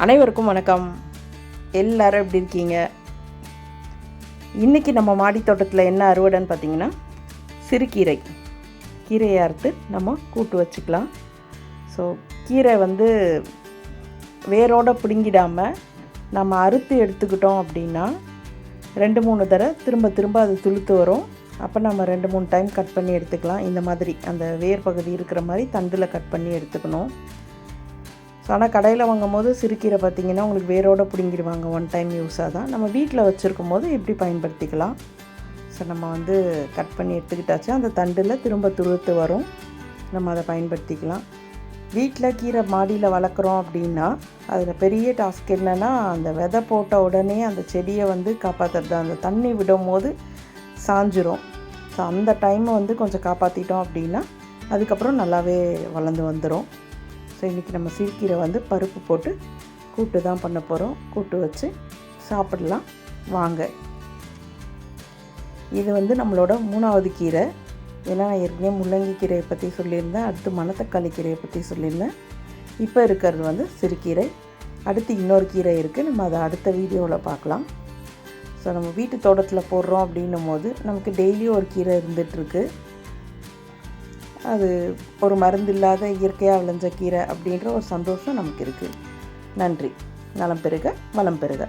அனைவருக்கும் வணக்கம். எல்லோரும் எப்படி இருக்கீங்க? இன்றைக்கி நம்ம மாடி தோட்டத்தில் என்ன அறுவடைன்னு பார்த்திங்கன்னா, சிறுகீரை. கீரையை அறுத்து நம்ம கூட்டு வச்சுக்கலாம். ஸோ கீரை வேரோடு பிடுங்கிடாமல் நம்ம அறுத்து எடுத்துக்கிட்டோம் அப்படின்னா 2-3 தடவை திரும்ப அது துளுத்து வரும். அப்போ நம்ம 2-3 டைம் கட் பண்ணி எடுத்துக்கலாம். இந்த மாதிரி அந்த வேர் பகுதி இருக்கிற மாதிரி தண்டில் கட் பண்ணி எடுத்துக்கணும். ஸோ ஆனால் கடையில் வாங்கும் போது சிறுகீரை பார்த்திங்கன்னா உங்களுக்கு வேரோடு பிடுங்கிடுவாங்க. 1 டைம் யூஸாக தான். நம்ம வீட்டில் வச்சுருக்கும் போது இப்படி பயன்படுத்திக்கலாம். ஸோ நம்ம கட் பண்ணி எடுத்துக்கிட்டாச்சு. அந்த தண்டில் திரும்ப துளுத்து வரும். நம்ம அதை பயன்படுத்திக்கலாம். வீட்டில் கீரை மாடியில் வளர்க்குறோம் அப்படின்னா அதில் பெரிய டாஸ்க் என்னென்னா, அந்த விதை போட்ட உடனே அந்த செடியை காப்பாற்றுறது. அந்த தண்ணி விடும் போது சாஞ்சிரும். ஸோ அந்த டைமை கொஞ்சம் காப்பாற்றிட்டோம் அப்படின்னா அதுக்கப்புறம் நல்லாவே வளர்ந்து வந்துடும். ஸோ இன்றைக்கி நம்ம சிறுகீரை பருப்பு போட்டு கூட்டு தான் பண்ண போகிறோம். கூட்டு வச்சு சாப்பிடலாம் வாங்க. இது நம்மளோட 3வது கீரை. ஏன்னா நான் ஏற்கனவே முள்ளங்கி கீரையை பற்றி சொல்லியிருந்தேன், அடுத்து மணத்தக்காளி கீரையை பற்றி சொல்லியிருந்தேன். இப்போ இருக்கிறது சிறுகீரை. அடுத்து இன்னொரு கீரை இருக்குது. நம்ம அதை அடுத்த வீடியோவில் பார்க்கலாம். ஸோ நம்ம வீட்டு தோட்டத்தில் போடுறோம் அப்படின்னும் போது நமக்கு டெய்லியும் ஒரு கீரை இருந்துகிட்ருக்கு. அது ஒரு மருந்து இல்லாத இயற்கையாக விளைஞ்ச கீரை அப்படின்ற ஒரு சந்தோஷம் நமக்கு இருக்குது. நன்றி. நலம் பெறுக, வளம் பெறுக.